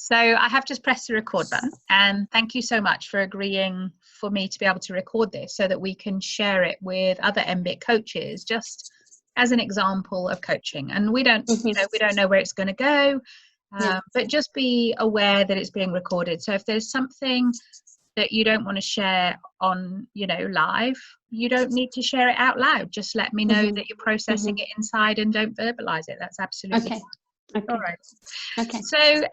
So I have just pressed the record button, and thank you so much for agreeing for me to be able to record this so that we can share it with other mBIT coaches, just as an example of coaching. And we don't, we don't know where it's going to go, but just be aware that it's being recorded. So if there's something that you don't want to share on, live, you don't need to share it out loud. Just let me know that you're processing it inside and don't verbalize it. That's absolutely fine. Okay. All right. Okay. So,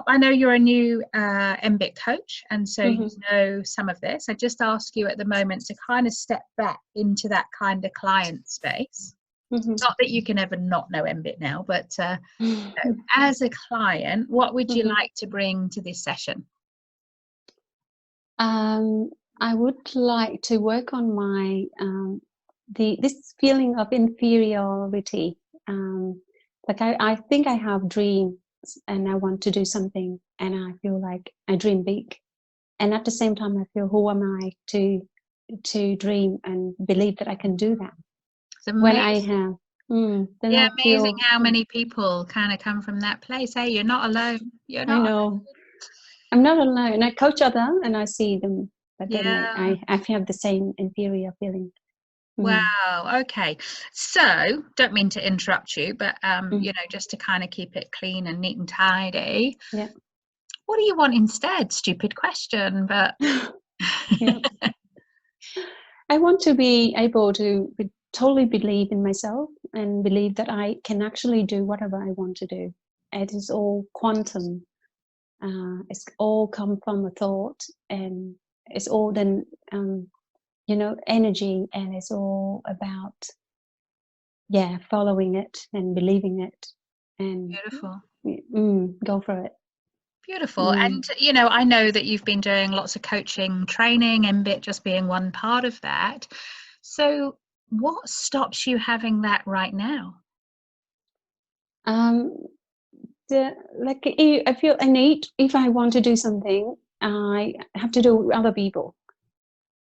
I know you're a new mBIT coach, and so you know some of this. I just ask you at the moment to kind of step back into that kind of client space. Not that you can ever not know mBIT now, but as a client, what would you like to bring to this session? I would like to work on my this feeling of inferiority. Like I think I have dreams and I want to do something, and I feel like I dream big, and at the same time I feel, who am I to dream and believe that I can do that? When I have amazing how many people kind of come from that place. Hey, you're not alone. You're not. I know. I'm not alone. I coach others and I see them, but then I have the same inferior feeling. Wow. Okay. So, don't mean to interrupt you, but just to kind of keep it clean and neat and tidy. Yeah. What do you want instead? Stupid question, but I want to be able to totally believe in myself and believe that I can actually do whatever I want to do. It is all quantum. It's all come from a thought, and it's all then energy, and it's all about following it and believing it, and beautiful. Go for it. Beautiful. And I know that you've been doing lots of coaching training, mBIT just being one part of that. So what stops you having that right now? I feel I need, if I want to do something, I have to do with other people,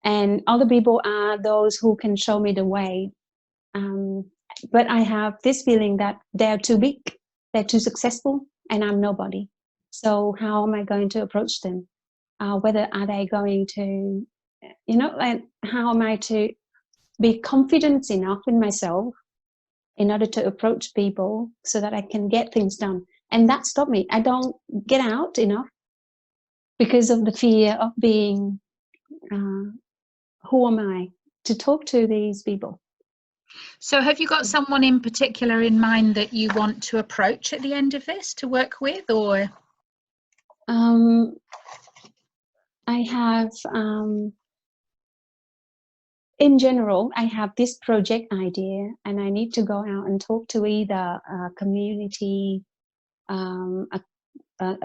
and other people are those who can show me the way. But I have this feeling that they're too big, they're too successful, and I'm nobody. So how am I going to approach them? Whether are they going to, and how am I to be confident enough in myself in order to approach people so that I can get things done? And that stopped me. I don't get out enough because of the fear of being, who am I to talk to these people? So have you got someone in particular in mind that you want to approach at the end of this to work with, or? I have, in general, I have this project idea, and I need to go out and talk to either a community, a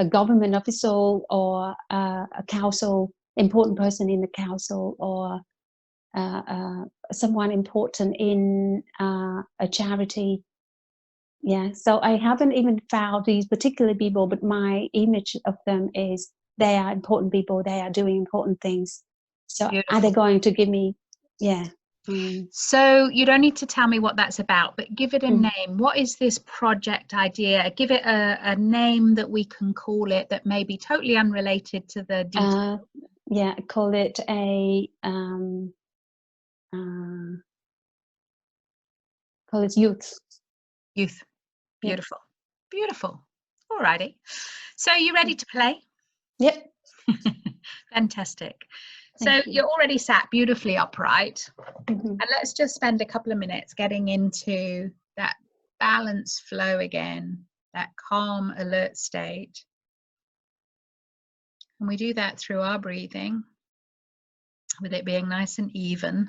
government official, or a council, important person in the council, or someone important in a charity. So I haven't even found these particular people, but my image of them is they are important people, they are doing important things. So beautiful. Are they going to give me So you don't need to tell me what that's about, but give it a name. What is this project idea? Give it a name that we can call it, that may be totally unrelated to the detail. Call it call it youth. Beautiful. Beautiful. Alrighty. So you ready to play? Yep. Fantastic. So you're already sat beautifully upright, and let's just spend a couple of minutes getting into that balance flow again, that calm, alert state. And we do that through our breathing, with it being nice and even.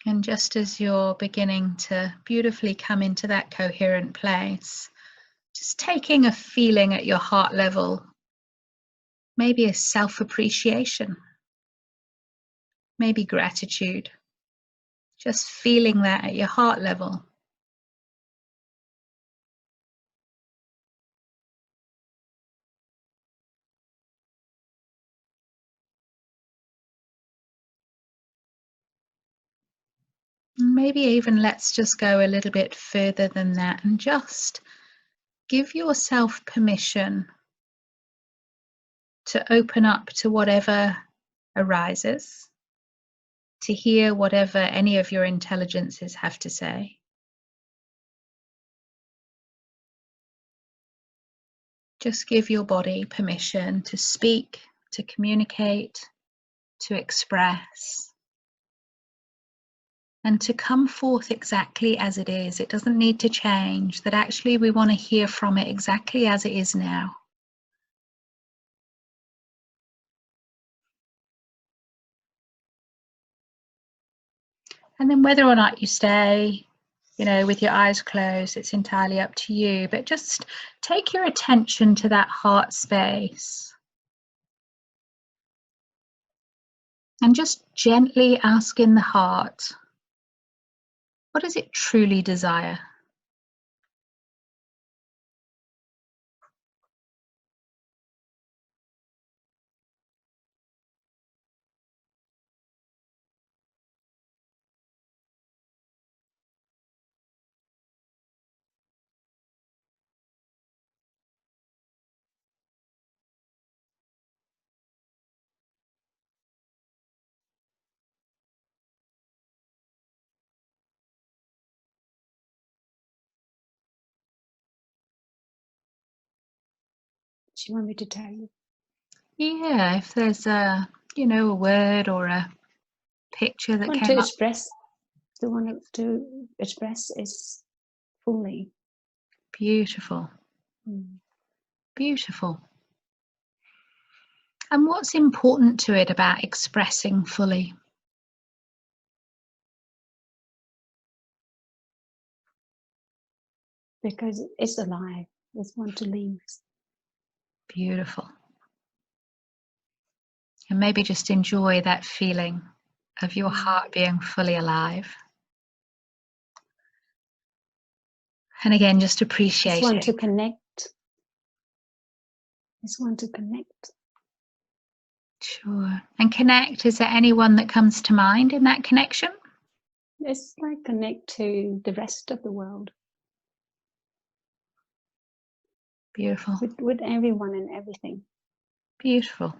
And just as you're beginning to beautifully come into that coherent place, just taking a feeling at your heart level, maybe a self-appreciation, maybe gratitude, just feeling that at your heart level. And maybe even let's just go a little bit further than that and just give yourself permission to open up to whatever arises, to hear whatever any of your intelligences have to say. Just give your body permission to speak, to communicate, to express, and to come forth exactly as it is. It doesn't need to change, that actually we want to hear from it exactly as it is now. And then whether or not you stay, with your eyes closed, it's entirely up to you, but just take your attention to that heart space. And just gently ask in the heart, what does it truly desire? Do you want me to tell you? Yeah, if there's a word or a picture that Want came to up. express, the one to express is fully. Beautiful. Beautiful. And what's important to it about expressing fully? Because it's alive. It's want to leave. Beautiful. And maybe just enjoy that feeling of your heart being fully alive. And again, just appreciate It's want it. to connect. It's want to connect. Sure. And connect, is there anyone that comes to mind in that connection? It's like connect to the rest of the world. Beautiful. With everyone and everything. Beautiful.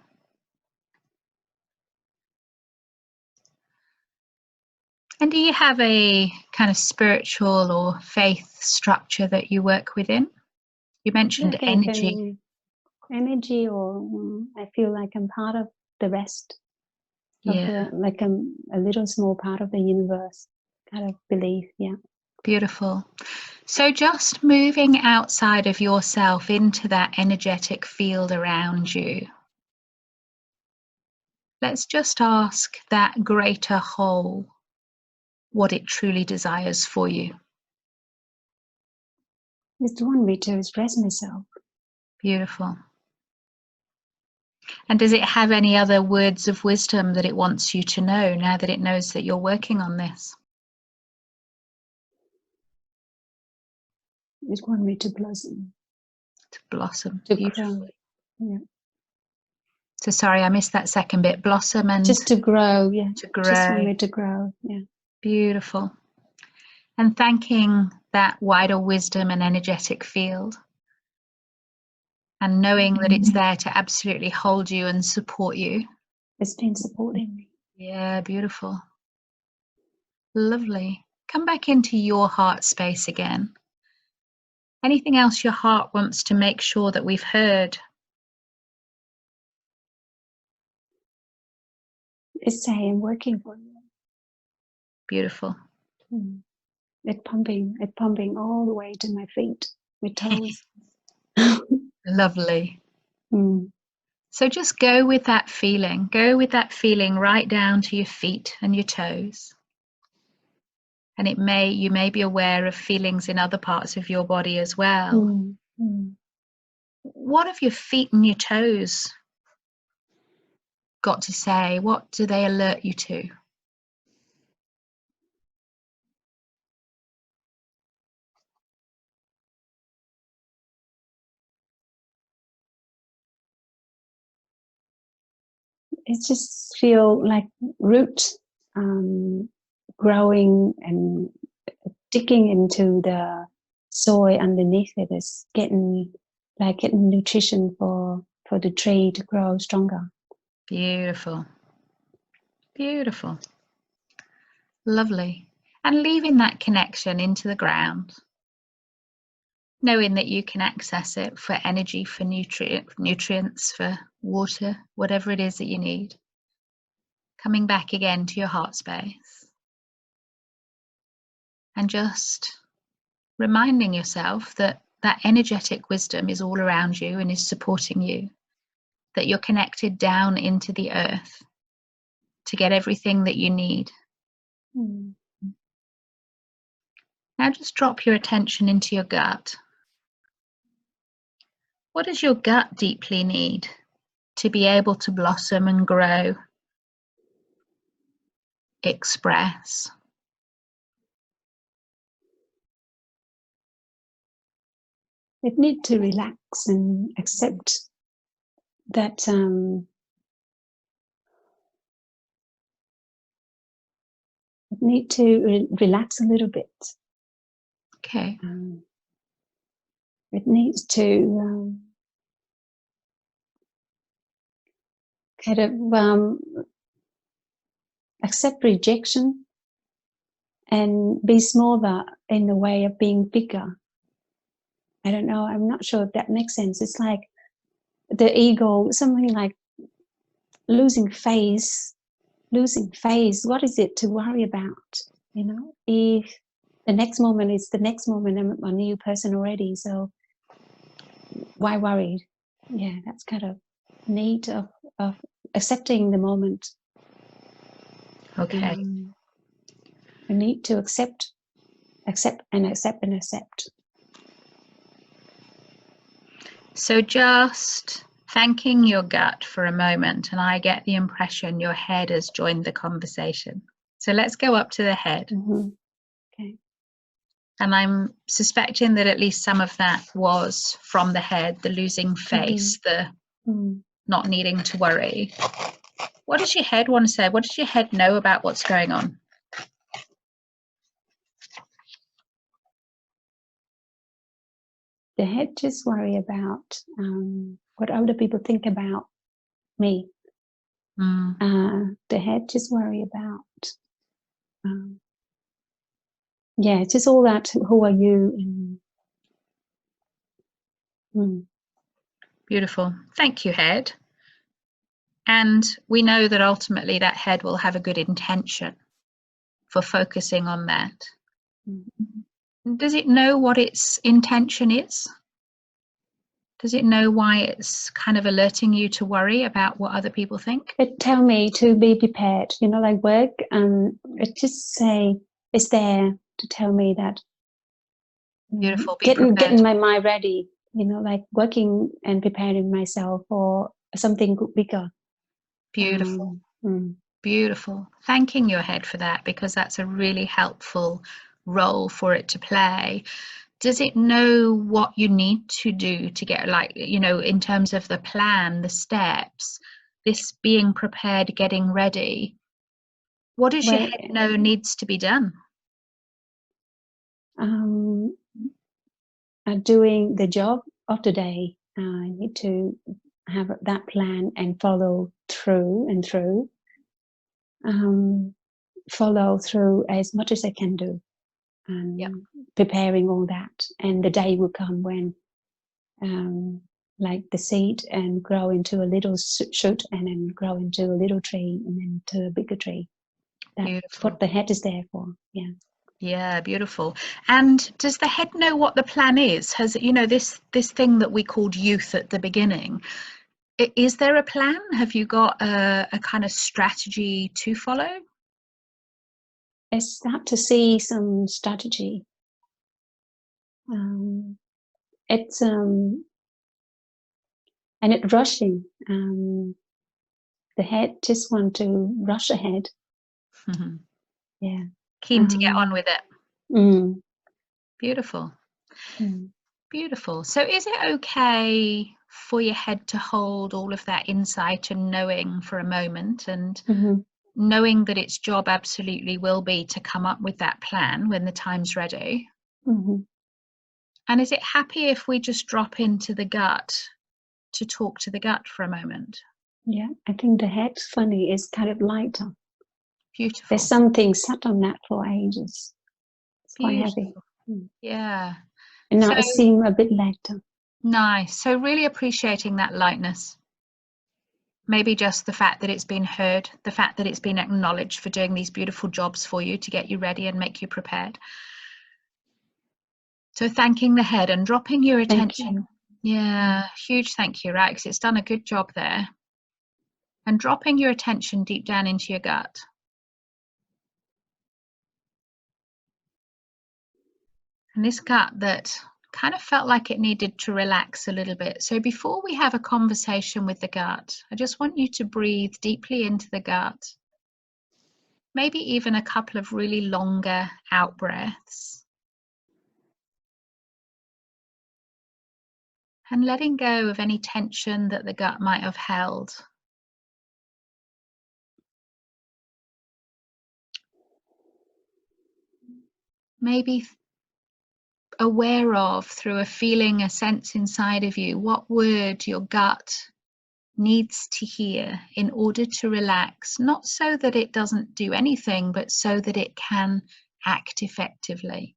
And do you have a kind of spiritual or faith structure that you work within? You mentioned energy. Energy, or I feel like I'm part of the rest of like a little small part of the universe kind of belief. Yeah. Beautiful. So just moving outside of yourself into that energetic field around you. Let's just ask that greater whole what it truly desires for you. It's one way to express myself. Beautiful. And does it have any other words of wisdom that it wants you to know now that it knows that you're working on this? It's one way to blossom. To blossom. To Beautiful. grow. Yeah. So sorry, I missed that second bit. Blossom and just to grow. Yeah. to grow. Just one way to grow. Yeah. Beautiful. And thanking that wider wisdom and energetic field. And knowing that it's there to absolutely hold you and support you. It's been supporting me. Yeah, beautiful. Lovely. Come back into your heart space again. Anything else your heart wants to make sure that we've heard? It's saying working for you. Beautiful. It's pumping all the way to my feet, my toes. Lovely. So just go with that feeling. Go with that feeling right down to your feet and your toes. And you may be aware of feelings in other parts of your body as well. What have your feet and your toes got to say? What do they alert you to? It just feel like root growing and digging into the soil underneath it is getting nutrition for the tree to grow stronger. Beautiful. Beautiful. Lovely. And leaving that connection into the ground, knowing that you can access it for energy, for nutrients, for water, whatever it is that you need. Coming back again to your heart space. And just reminding yourself that that energetic wisdom is all around you and is supporting you, that you're connected down into the earth to get everything that you need. Mm. Now just drop your attention into your gut. What does your gut deeply need to be able to blossom and grow, express? It needs to relax and accept that it needs to relax a little bit. Okay. It needs to kind of accept rejection and be smaller in the way of being bigger. I don't know, I'm not sure if that makes sense. It's like the ego, something like losing face. What is it to worry about? You know, if the next moment is the next moment, I'm a new person already, so why worry? Yeah, that's kind of need of accepting the moment. Okay. I need to accept. So just thanking your gut for a moment, and I get the impression your head has joined the conversation. So let's go up to the head. Mm-hmm. Okay. And I'm suspecting that at least some of that was from the head, the losing face, the not needing to worry. What does your head want to say? What does your head know about what's going on? The head just worry about what other people think about me. The head just worry about just all that. Who are you? Beautiful. Thank you, head. And we know that ultimately that head will have a good intention for focusing on that. Does it know what its intention is? Does it know why it's kind of alerting you to worry about what other people think? It tell me to be prepared, like work, and it just say it's there to tell me that. Beautiful. Getting my mind ready, like working and preparing myself for something bigger. Beautiful. Beautiful. Thanking your head for that, because that's a really helpful role for it to play. Does it know what you need to do to get, in terms of the plan, the steps, this being prepared, getting ready? What does your head know needs to be done? Doing the job of the day. I need to have that plan and follow through follow through as much as I can do. Preparing all that, and the day will come when like the seed and grow into a little shoot, and then grow into a little tree, and then to a bigger tree. That's beautiful. What the head is there for. Yeah, beautiful. And does the head know what the plan is? Has this thing that we called youth at the beginning, is there a plan? Have you got a kind of strategy to follow? I start to see some strategy. It's and it's rushing. The head just want to rush ahead. Yeah. Keen to get on with it. Beautiful. Beautiful. So is it okay for your head to hold all of that insight and knowing for a moment, and knowing that its job absolutely will be to come up with that plan when the time's ready. Mm-hmm. And is it happy if we just drop into the gut to talk to the gut for a moment? Yeah, I think the head's funny. It's kind of lighter. Beautiful. There's something sat on that for ages. It's quite heavy. Beautiful. Yeah. And now So, it seems a bit lighter. nice. So really appreciating that lightness. Maybe just the fact that it's been heard, the fact that it's been acknowledged for doing these beautiful jobs for you to get you ready and make you prepared. So thanking the head and dropping your attention. Yeah, huge thank you, right? Because it's done a good job there. And dropping your attention deep down into your gut. And this gut that kind of felt like it needed to relax a little bit. So before we have a conversation with the gut, I just want you to breathe deeply into the gut. Maybe even a couple of really longer out breaths. And letting go of any tension that the gut might have held. Maybe aware of, through a feeling, a sense inside of you, what word your gut needs to hear in order to relax, not so that it doesn't do anything, but so that it can act effectively.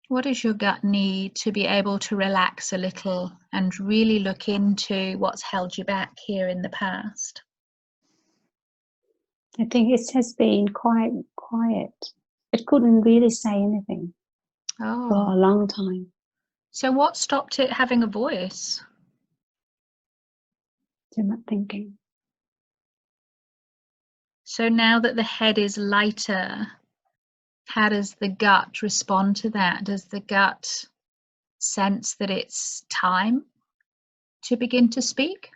What does your gut need to be able to relax a little and really look into what's held you back here in the past? I think it has been quite quiet. It couldn't really say anything for a long time. So what stopped it having a voice? Too much thinking. So now that the head is lighter, how does the gut respond to that? Does the gut sense that it's time to begin to speak?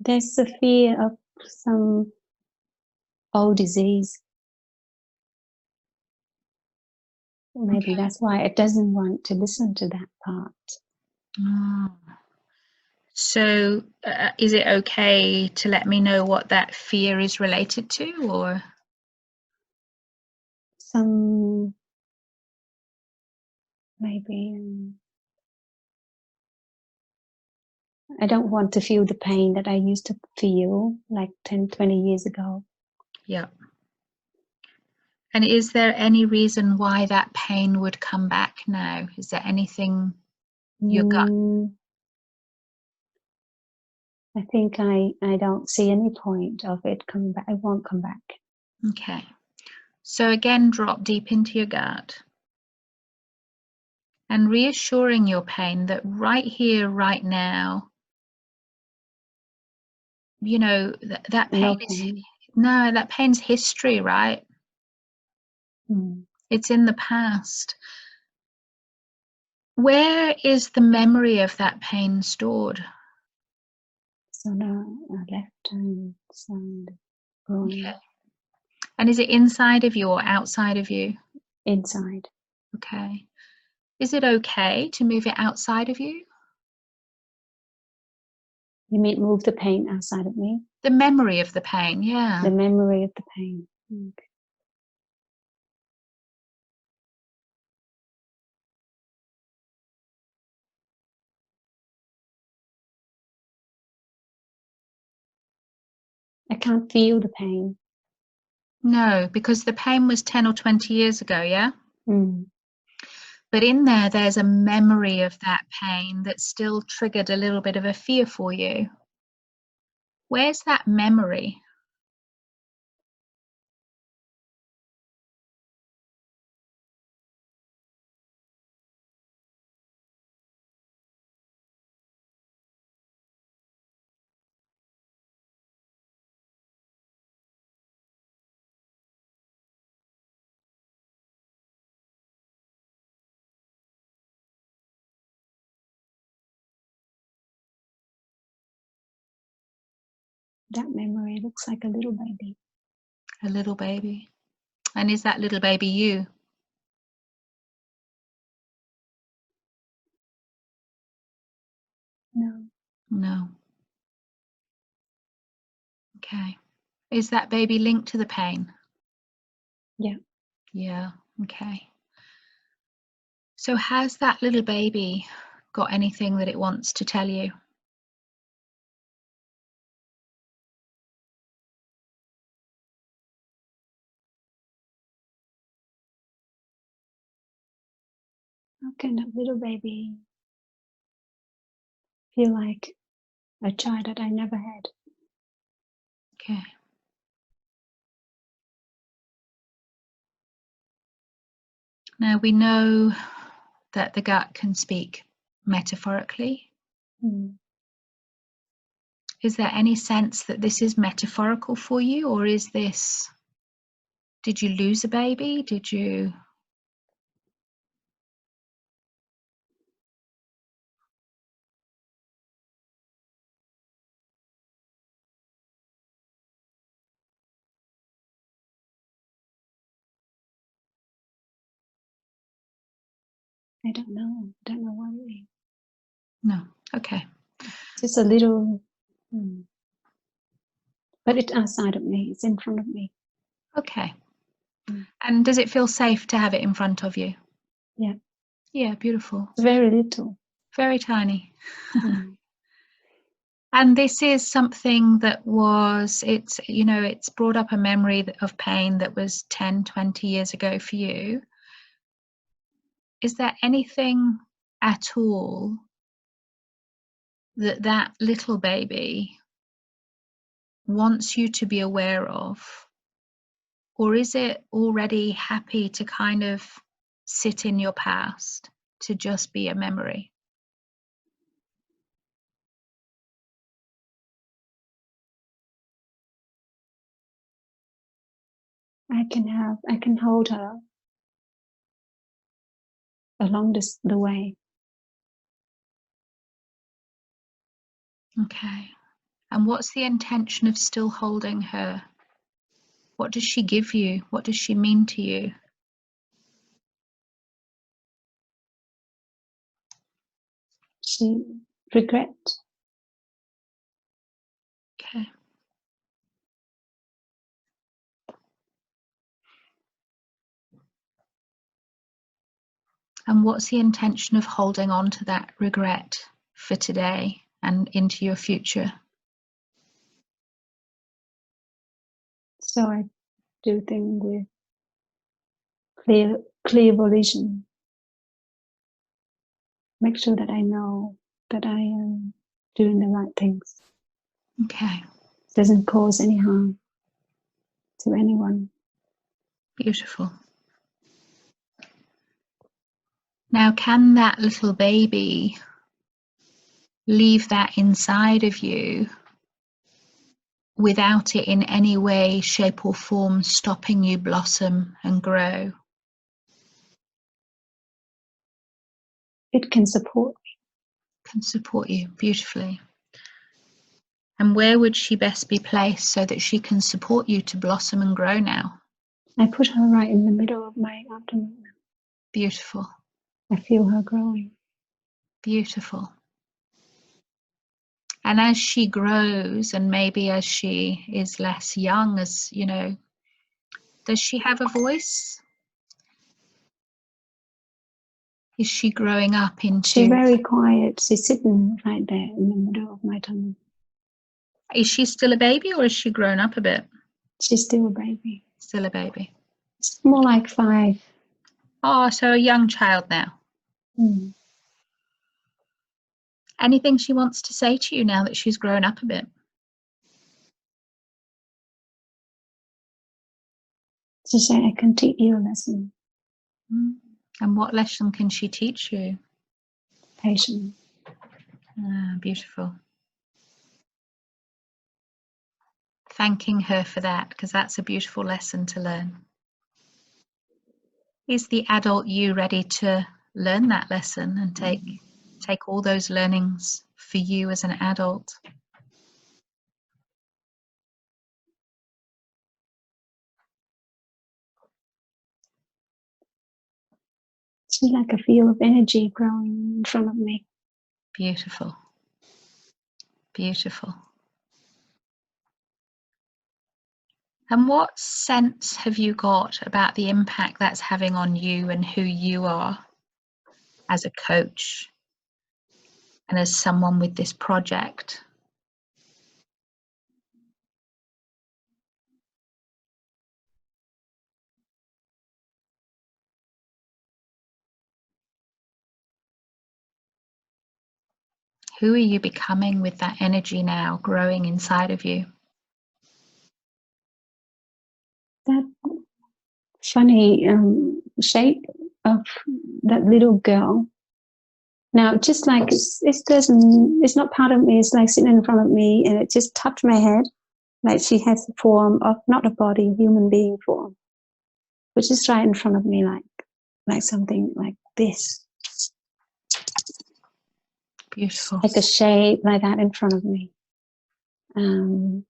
There's the fear of some old disease. Maybe that's why it doesn't want to listen to that part. So is it okay to let me know what that fear is related to, or? Some, maybe, I don't want to feel the pain that I used to feel like 10, 20 years ago. Yeah. And is there any reason why that pain would come back now? Is there anything your gut? I think I don't see any point of it coming back. It won't come back. Okay. So again, drop deep into your gut and reassuring your pain that right here, right now, you know, that pain that pain's history, right? It's in the past. Where is the memory of that pain stored? So now left hand side. Okay. And is it inside of you or outside of you? Inside. Okay. Is it okay to move it outside of you? You mean move the pain outside of me? The memory of the pain, yeah. The memory of the pain. Okay. I can't feel the pain. No, because the pain was 10 or 20 years ago, yeah? But in there's a memory of that pain that still triggered a little bit of a fear for you. Where's that memory? That memory looks like a little baby. A little baby. And is that little baby you? No. No. Okay. Is that baby linked to the pain? Yeah. Yeah. Okay. So has that little baby got anything that it wants to tell you? How can that little baby feel like a child that I never had? Okay. Now we know that the gut can speak metaphorically. Mm. Is there any sense that this is metaphorical for you, or is this, did you lose a baby? Did you? I don't know. I don't know what it is. No. Okay. Just a little, but it's outside of me. It's in front of me. Okay. Mm. And does it feel safe to have it in front of you? Yeah. Yeah, beautiful. It's very little. Very tiny. Mm. And this is something that was, it's brought up a memory of pain that was 10, 20 years ago for you. Is there anything at all that little baby wants you to be aware of? Or is it already happy to kind of sit in your past, to just be a memory? I can hold her along the way. Okay. And what's the intention of still holding her? What does she give you? What does she mean to you? She regret. Okay. And what's the intention of holding on to that regret for today and into your future? So I do things with clear volition. Make sure that I know that I am doing the right things. Okay. It doesn't cause any harm to anyone. Beautiful. Now, can that little baby leave that inside of you without it in any way, shape, or form stopping you blossom and grow? It can support. Can support you beautifully. And where would she best be placed so that she can support you to blossom and grow now? I put her right in the middle of my abdomen. Beautiful. I feel her growing. Beautiful. And as she grows, and maybe as she is less young, as you know, does she have a voice? Is she growing up She's into? very quiet. She's sitting right there in the middle of my tummy. Is she still a baby, or is she grown up a bit? She's still a baby. Still a baby. It's more like 5. Oh, so a young child now. Mm. Anything she wants to say to you now that she's grown up a bit? She said, I can teach you a lesson. And what lesson can she teach you? Patience. Beautiful. Thanking her for that, because that's a beautiful lesson to learn. Is the adult you ready to learn that lesson and take all those learnings for you as an adult? It's like a field of energy growing in front of me. Beautiful. Beautiful. And what sense have you got about the impact that's having on you and who you are as a coach and as someone with this project? Who are you becoming with that energy now growing inside of you? That funny shape of that little girl. Now, just like it's not part of me. It's like sitting in front of me, and it just touched my head. Like she has the form of not a body, human being form, which is right in front of me, like something like this. Beautiful. Like a shape like that in front of me. I'm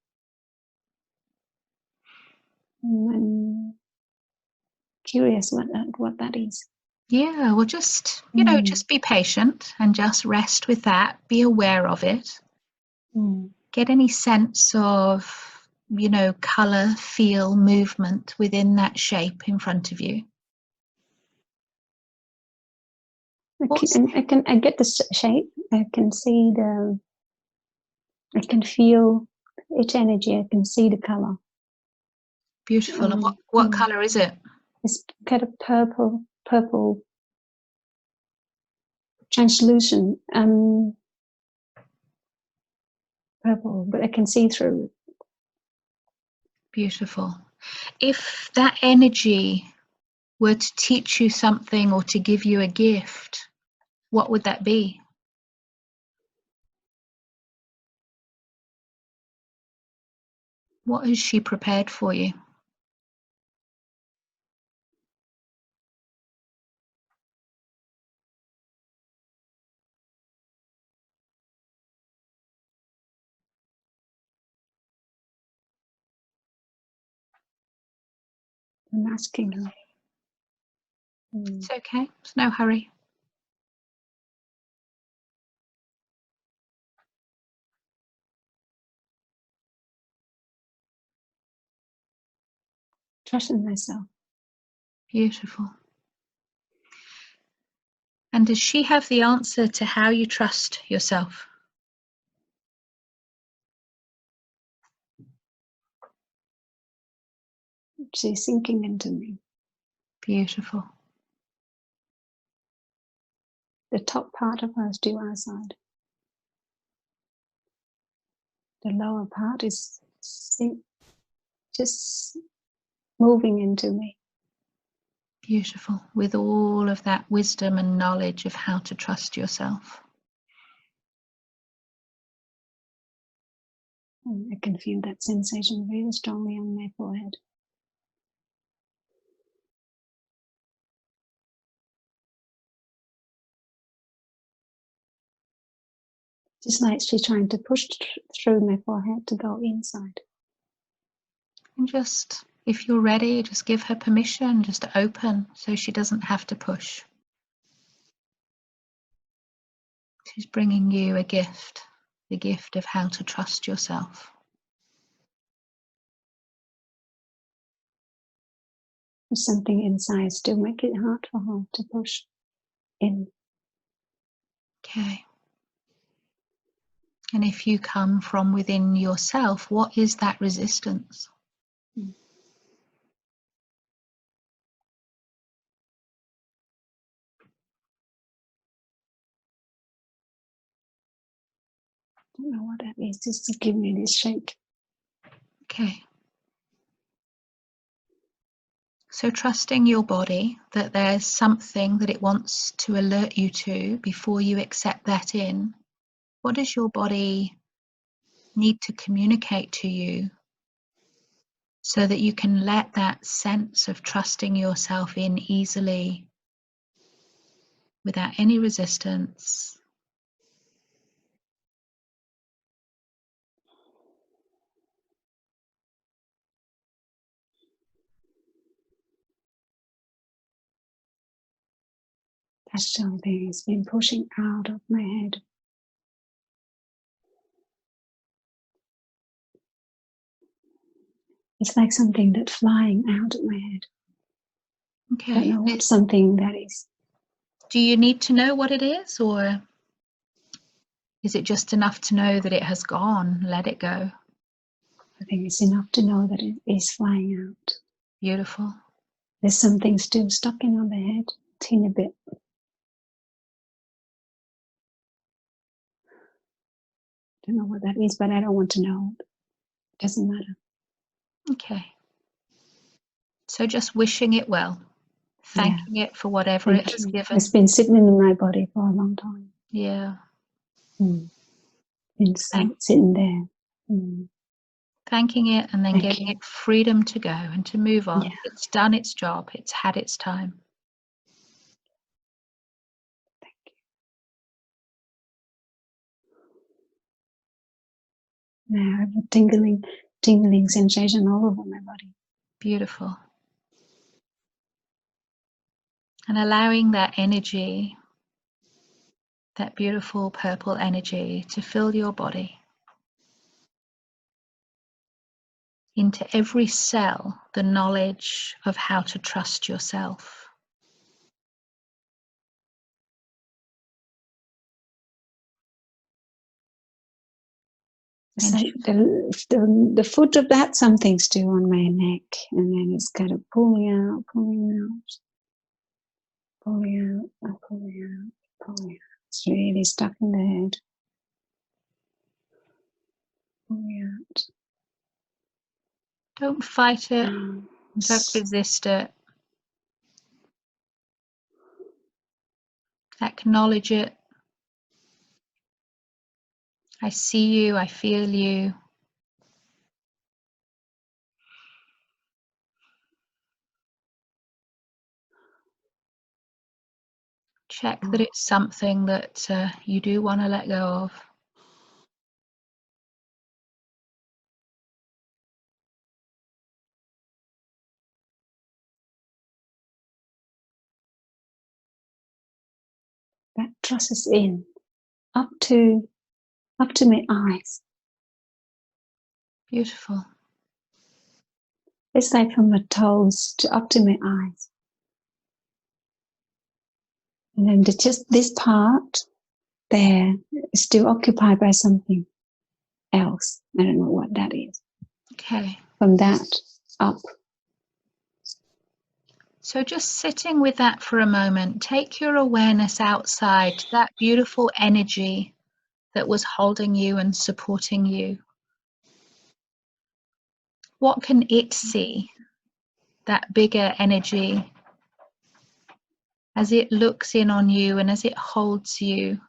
curious what that is. Yeah, well, just, just be patient and just rest with that. Be aware of it. Get any sense of, color, feel, movement within that shape in front of you. I get the shape. I can see I can feel its energy. I can see the color. Beautiful. And what color is it? It's kind of purple, translucent, purple, but I can see through. Beautiful. If that energy were to teach you something or to give you a gift, what would that be? What has she prepared for you? I'm asking her. It's okay. There's no hurry. Trusting myself. Beautiful. And does she have the answer to how you trust yourself? She's sinking into me. Beautiful. The top part of her is due outside. The lower part is just moving into me. Beautiful. With all of that wisdom and knowledge of how to trust yourself. I can feel that sensation very strongly on my forehead. Just like she's trying to push through my forehead to go inside. And just, if you're ready, just give her permission just to open so she doesn't have to push. She's bringing you a gift, the gift of how to trust yourself. There's something inside still make it hard for her to push in. Okay. And if you come from within yourself, what is that resistance? I don't know what that is, just to give me this shake. Okay. So trusting your body that there's something that it wants to alert you to before you accept that in. What does your body need to communicate to you so that you can let that sense of trusting yourself in easily without any resistance? That's something has been pushing out of my head. It's like something that's flying out of my head. I Okay. don't know what something that is. Do you need to know what it is, or is it just enough to know that it has gone? Let it go. I think it's enough to know that it is flying out. Beautiful. There's something still stuck in on the head, teeny bit. I don't know what that is, but I don't want to know. It doesn't matter. Okay. So just wishing it well, thanking it for whatever it has given. It's been sitting in my body for a long time. Yeah. Been sitting there. Thanking it and then giving it freedom to go and to move on. Yeah. It's done its job. It's had its time. Thank you. Now I have a tingling sensation all over my body. Beautiful. And allowing that energy, that beautiful purple energy, to fill your body. Into every cell, the knowledge of how to trust yourself. It's like the foot of that something still on my neck, and then it's kind of pulling out, pulling out, pulling out, pulling out, pulling out. It's really stuck in the head. Pulling out. Don't fight it. Don't resist it. Acknowledge it. I see you. I feel you. Check that it's something that you do want to let go of. That trusses in up to my eyes. Beautiful. It's like from my toes to up to my eyes. And then just this part there is still occupied by something else. I don't know what that is. Okay. From that up. So just sitting with that for a moment, take your awareness outside to that beautiful energy that was holding you and supporting you. What can it see? That bigger energy, as it looks in on you and as it holds you,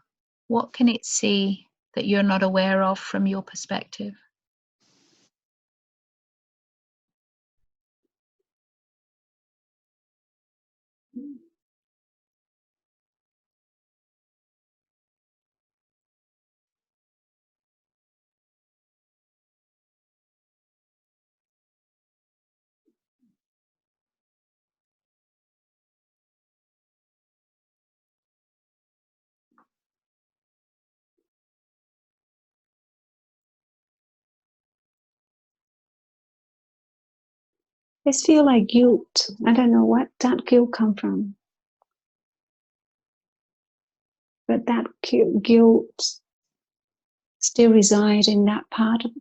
what can it see that you're not aware of from your perspective? I feel like guilt. I don't know what that guilt come from. But that guilt still resides in that part of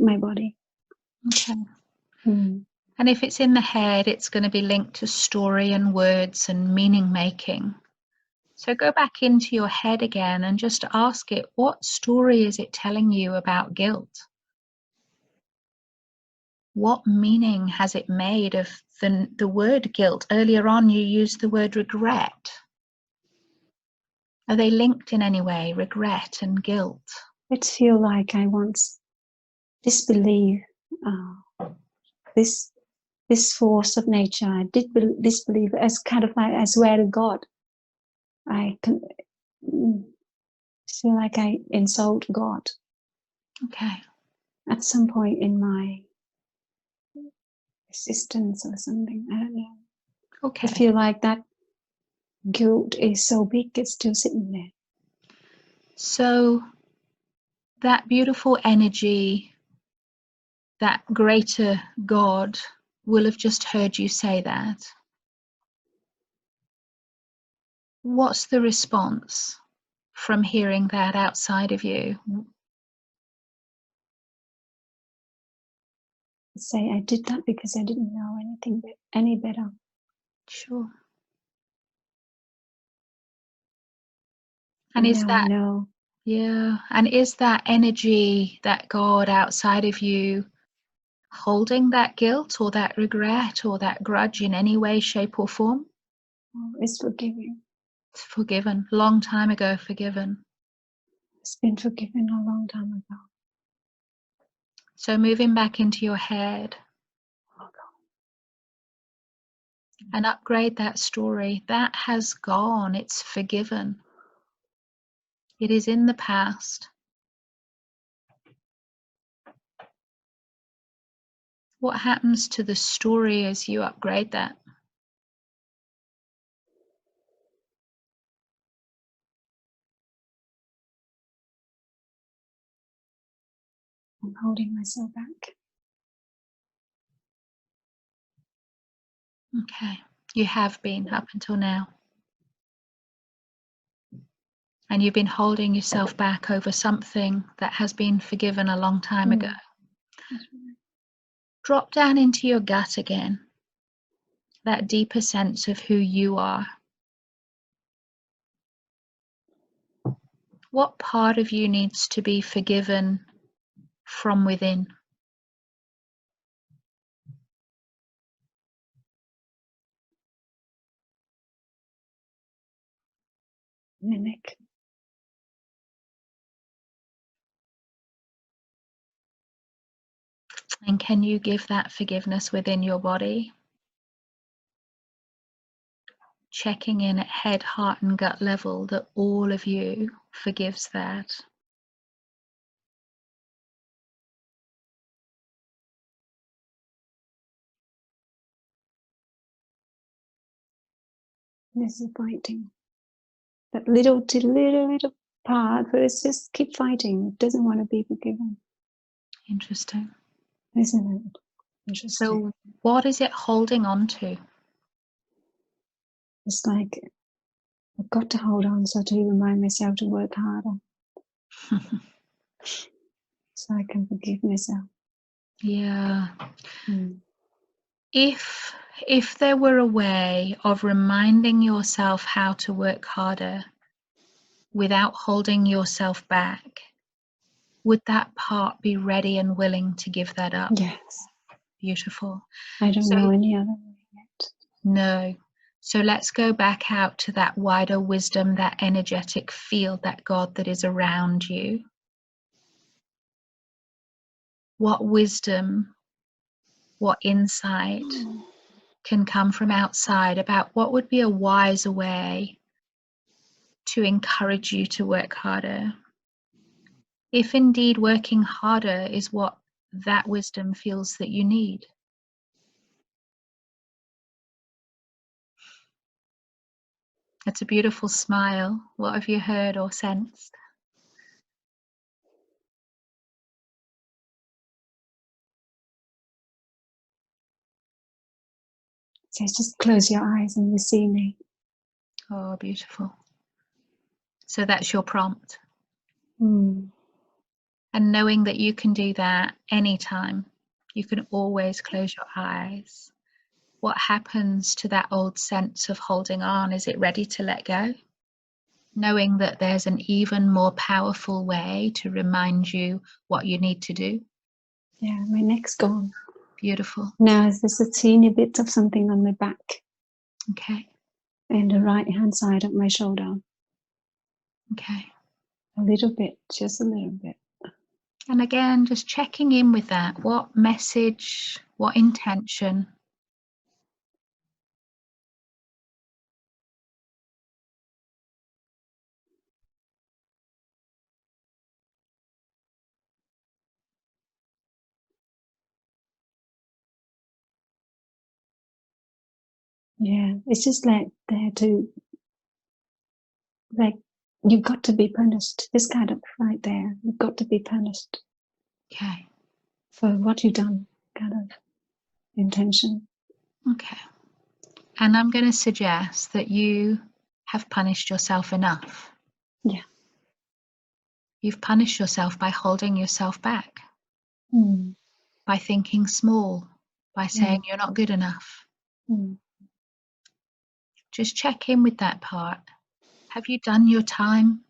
my body. Okay. And if it's in the head, it's going to be linked to story and words and meaning making. So go back into your head again and just ask it, what story is it telling you about guilt? What meaning has it made of the word guilt? Earlier on, you used the word regret. Are they linked in any way, regret and guilt? It feels like I once disbelieve this force of nature. I did disbelieve as kind of like I swear to God. I can feel like I insult God. Okay. At some point in my existence or something, I don't know. Okay. I feel like that guilt is so big, it's still sitting there. So that beautiful energy that greater God will have just heard you say that, what's the response from hearing that outside of you? Say I did that because I didn't know anything any better. Sure. And is now that, I know. yeah, and is that energy, that God outside of you, holding that guilt or that regret or that grudge in any way, shape or form? Oh, it's forgiving. It's forgiven, long time ago forgiven. It's been forgiven a long time ago. So moving back into your head, Oh, God. and upgrade that story. That has gone, it's forgiven. It is in the past. What happens to the story as you upgrade that? I'm holding myself back. Okay, you have been up until now. And you've been holding yourself back over something that has been forgiven a long time ago. That's right. Drop down into your gut again, that deeper sense of who you are. What part of you needs to be forgiven from within? My neck. And can you give that forgiveness within your body? Checking in at head, heart, and gut level that all of you forgives that. Disappointing. That little part, but it's just keep fighting. It doesn't want to be forgiven. Interesting. Isn't it? Interesting. So what is it holding on to? It's like I've got to hold on so to remind myself to work harder so I can forgive myself. Yeah. Mm. If there were a way of reminding yourself how to work harder without holding yourself back, would that part be ready and willing to give that up? Yes. Beautiful. I don't So know any other way yet. no. So let's go back out to that wider wisdom, that energetic field, that God that is around you. What wisdom, what insight can come from outside about what would be a wiser way to encourage you to work harder? If indeed working harder is what that wisdom feels that you need. It's a beautiful smile. What have you heard or sensed? So just close your eyes and you see me. Oh, beautiful. So that's your prompt. Mm. And knowing that you can do that anytime, you can always close your eyes. What happens to that old sense of holding on? Is it ready to let go? Knowing that there's an even more powerful way to remind you what you need to do. Yeah, my neck's gone. Beautiful. Now there's a teeny bit of something on my back. Okay. And the right hand side of my shoulder. Okay. A little bit, just a little bit. And again, just checking in with that. What message, what intention? Yeah, it's just like there to, like, you've got to be punished. This kind of right there, you've got to be punished. Okay. for what you've done, kind of intention. Okay. And I'm going to suggest that you have punished yourself enough. Yeah. You've punished yourself by holding yourself back, Mm. by thinking small, by saying you're not good enough. Mm. Just check in with that part. Have you done your time?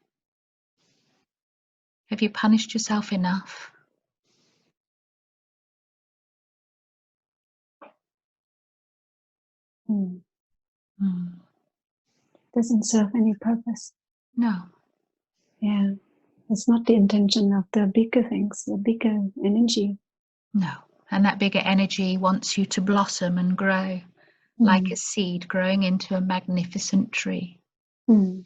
Have you punished yourself enough? Mm. Mm. Doesn't serve any purpose. No. Yeah. It's not the intention of the bigger things, the bigger energy. No. And that bigger energy wants you to blossom and grow like a seed growing into a magnificent tree. Mm.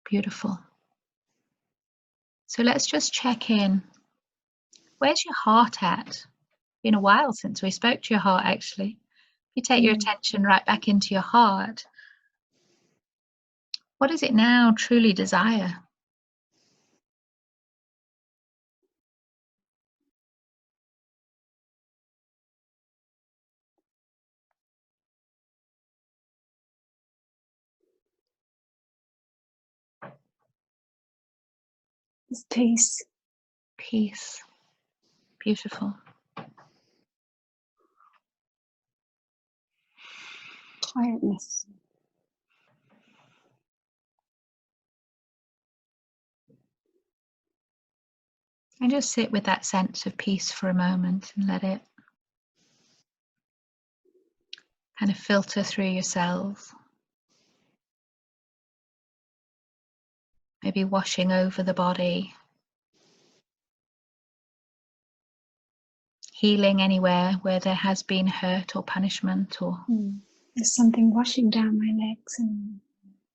Beautiful. So let's just check in. Where's your heart at? Been a while since we spoke to your heart, actually. If you take your attention right back into your heart, what does it now truly desire? It's peace. Peace. Beautiful. Quietness. And just sit with that sense of peace for a moment and let it kind of filter through your cells. Maybe washing over the body, healing anywhere where there has been hurt or punishment or There's something washing down my legs and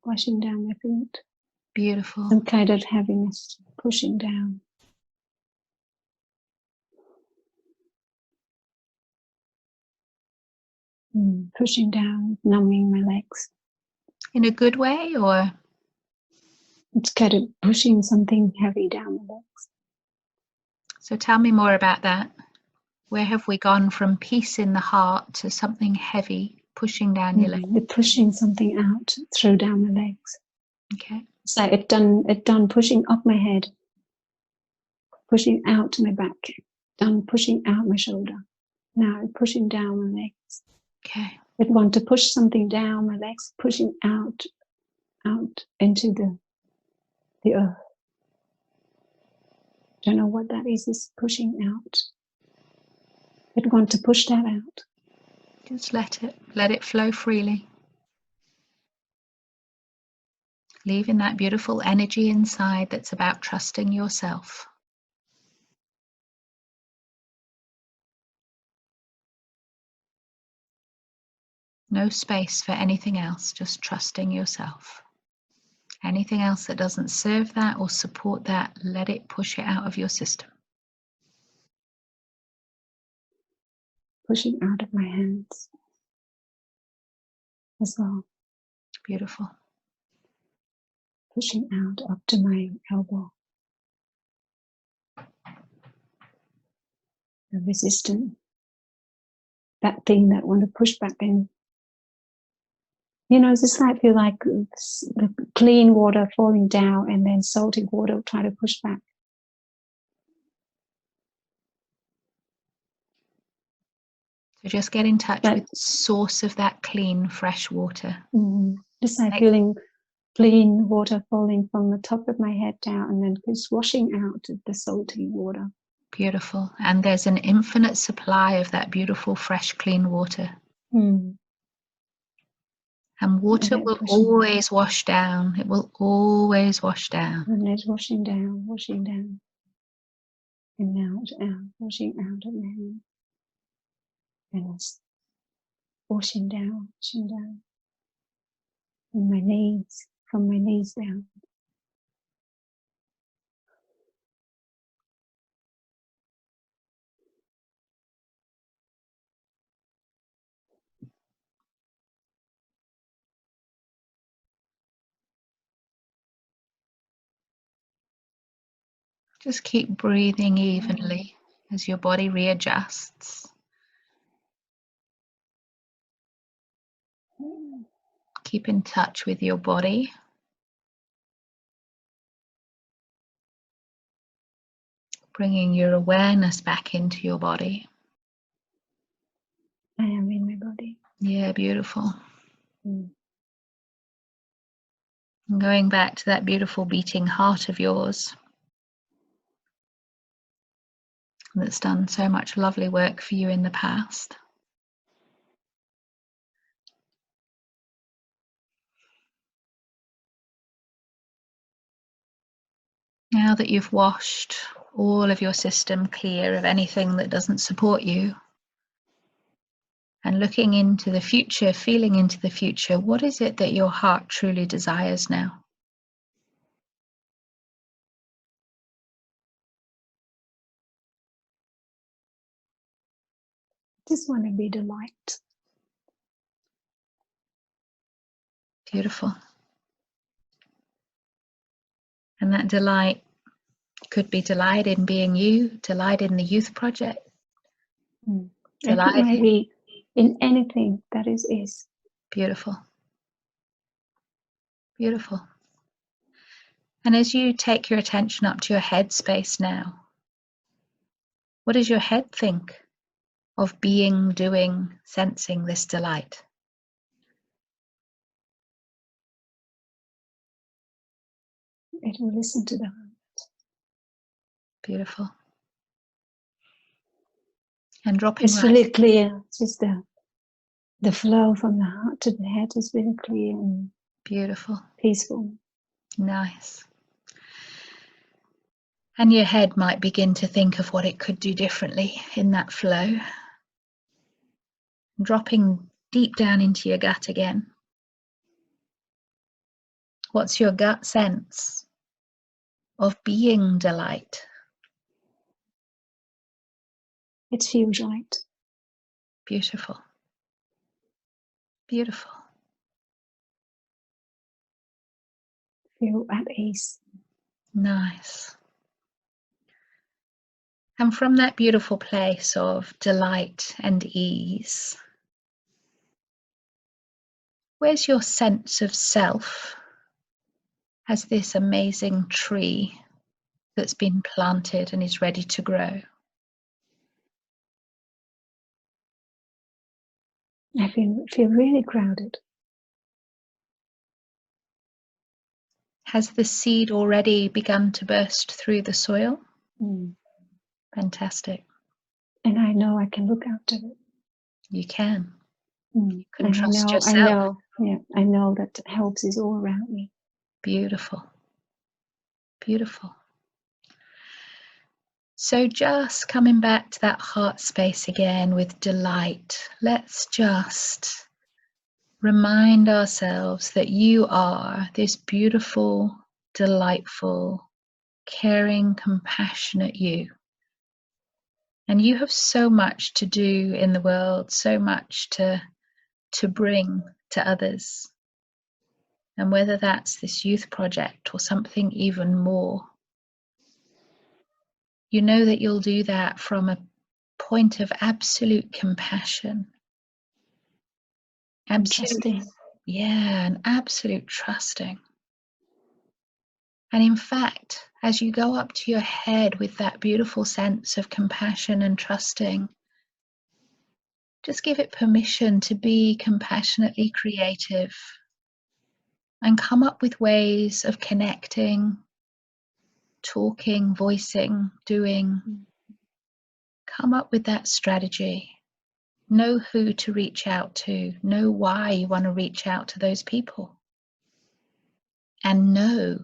washing down my feet. beautiful. Some kind of heaviness pushing down. Pushing down, numbing my legs. In a good way, or It's kind of pushing something heavy down my legs. so tell me more about that. Where have we gone from peace in the heart to something heavy pushing down your legs? They're pushing something out through down my legs. Okay. It's like it done pushing up my head, pushing out my back, done pushing out my shoulder. Now it's pushing down my legs. Okay. It want to push something down my legs, pushing out into the earth. Don't know what that is. It's pushing out. It want to push that out. Just let it flow freely. Leaving that beautiful energy inside that's about trusting yourself. No space for anything else, just trusting yourself. Anything else that doesn't serve that or support that, let it push it out of your system. Pushing out of my hands as well. Beautiful. Pushing out up to my elbow. The resistance. That thing that want to push back in. You know, it's just like feel like the clean water falling down and then salty water trying to push back. So just get in touch with the source of that clean, fresh water. Just like feeling clean water falling from the top of my head down and then just washing out the salty water. Beautiful. And there's an infinite supply of that beautiful, fresh, clean water. And water will always wash down. It will always wash down. And it's washing down. And out, washing out of my hand. And it's washing down. And my knees, from my knees down. Just keep breathing evenly as your body readjusts. Keep in touch with your body. Bringing your awareness back into your body. I am in my body. Yeah, beautiful. And going back to that beautiful beating heart of yours that's done so much lovely work for you in the past. Now that you've washed all of your system clear of anything that doesn't support you, and looking into the future, feeling into the future, what is it that your heart truly desires now? Just want to be the light. Beautiful. And that delight could be delight in being you, delight in the youth project. I put my heat in anything that is. Beautiful. Beautiful. And as you take your attention up to your head space now, what does your head think of being, doing, sensing this delight? It will listen to the heart. Beautiful. And dropping It's right. really clear. It's just the flow from the heart to the head is really clear and beautiful. Peaceful. Nice. And your head might begin to think of what it could do differently in that flow. Dropping deep down into your gut again. What's your gut sense of being delight? It feels right. Beautiful. Beautiful. Feel at ease. Nice. And from that beautiful place of delight and ease, where's your sense of self as this amazing tree that's been planted and is ready to grow? I feel really grounded. Has the seed already begun to burst through the soil? Fantastic. And I know I can look after it. You can. You can and trust yourself. I know that helps is all around me. Beautiful. Beautiful. So just coming back to that heart space again with delight, let's just remind ourselves that you are this beautiful, delightful, caring, compassionate you. And you have so much to do in the world, so much to bring to others. And whether that's this youth project or something even more, you know that you'll do that from a point of absolute compassion. Trusting. Yeah, and absolute trusting. And in fact, as you go up to your head with that beautiful sense of compassion and trusting, just give it permission to be compassionately creative and come up with ways of connecting, talking, voicing, doing. Come up with that strategy. Know who to reach out to. Know why you want to reach out to those people. And know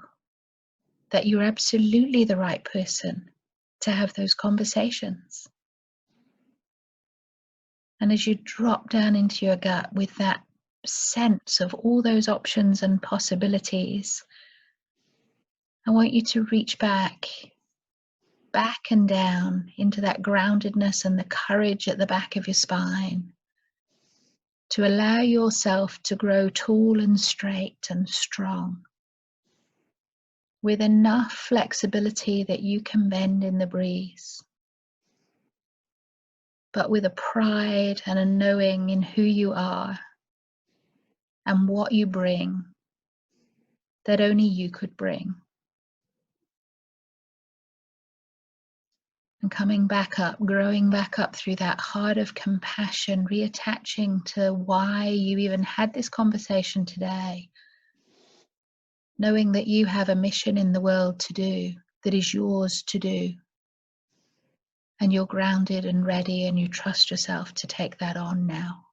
that you're absolutely the right person to have those conversations. And as you drop down into your gut with that sense of all those options and possibilities, I want you to reach back and down into that groundedness and the courage at the back of your spine to allow yourself to grow tall and straight and strong. with enough flexibility that you can bend in the breeze, but with a pride and a knowing in who you are and what you bring that only you could bring. And coming back up, growing back up through that heart of compassion, reattaching to why you even had this conversation today, knowing that you have a mission in the world to do that is yours to do. And you're grounded and ready and you trust yourself to take that on now.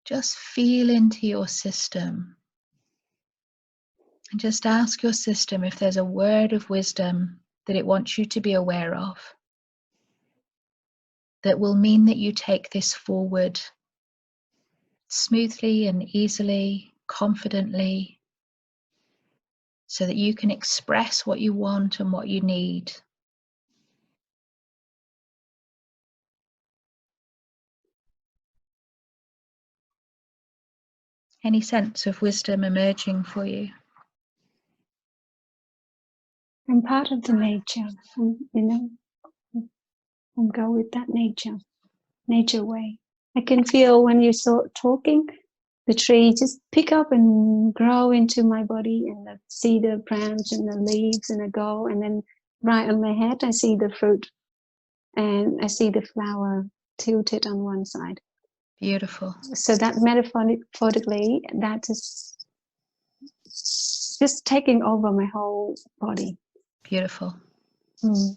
Just feel into your system and just ask your system if there's a word of wisdom that it wants you to be aware of that will mean that you take this forward smoothly and easily, confidently, so that you can express what you want and what you need. Any sense of wisdom emerging for you? I'm part of the nature, and go with that nature way. I can feel when you start talking, the tree just pick up and grow into my body, and I see the branch and the leaves and I go, and then right on my head I see the fruit and I see the flower tilted on one side. Beautiful. So that metaphorically, that is just taking over my whole body. Beautiful. Mm.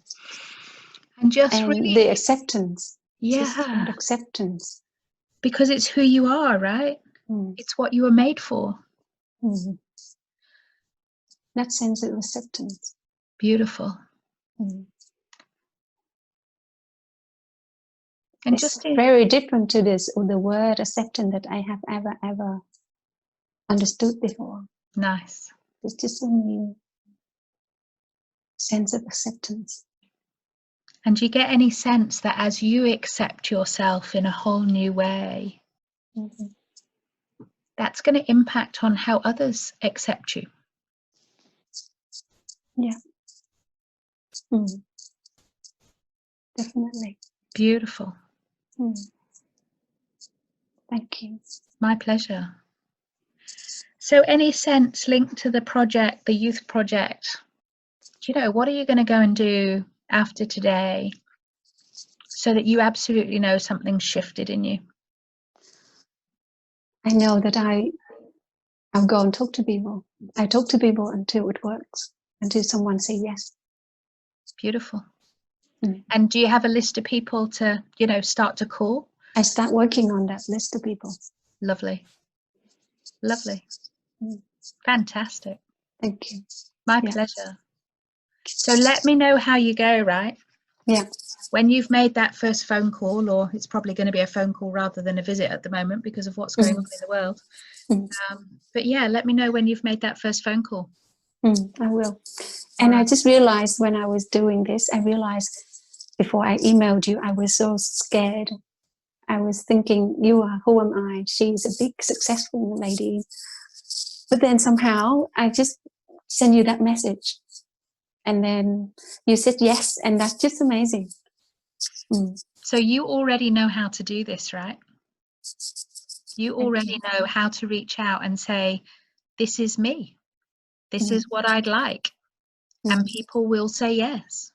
And just and really the acceptance. Yeah, that acceptance, because it's who you are, right? It's what you were made for. That sense of acceptance. Beautiful. And it's just very different to this, or the word acceptance that I have ever understood before. Nice. It's just a new sense of acceptance. And do you get any sense that as you accept yourself in a whole new way, that's going to impact on how others accept you? Yeah. Definitely. Beautiful. Thank you. My pleasure. So any sense linked to the project, the youth project, what are you going to go and do after today so that you absolutely know something's shifted in you? I know that I'll go and talk to people. I talk to people until it works, until someone says yes. Beautiful. And do you have a list of people to, start to call? I start working on that list of people. Lovely. Lovely. Fantastic. Thank you. My pleasure. So let me know how you go, right? Yeah. When you've made that first phone call, or it's probably going to be a phone call rather than a visit at the moment because of what's going on in the world. But yeah, let me know when you've made that first phone call. I will. And I just realized when I was doing this, before I emailed you, I was so scared. I was thinking, who am I? She's a big, successful lady. But then somehow I just sent you that message. And then you said yes, and that's just amazing. So you already know how to do this, right? You already know how to reach out and say, this is me. This is what I'd like. And people will say yes.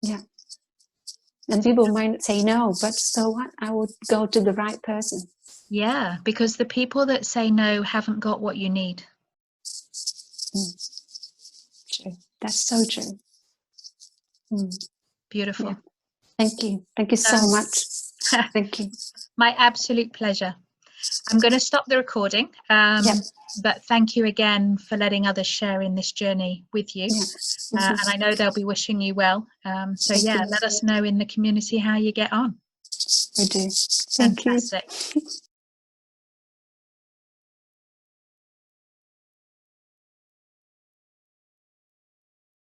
Yeah. And people might say no, but so what? I would go to the right person. Yeah, because the people that say no haven't got what you need. True. That's so true. Beautiful. Yeah. Thank you. Thank you so much. Thank you. My absolute pleasure. I'm going to stop the recording. But thank you again for letting others share in this journey with you. And I know they'll be wishing you well. So yeah, let us know in the community how you get on. We do. Thank you. Fantastic.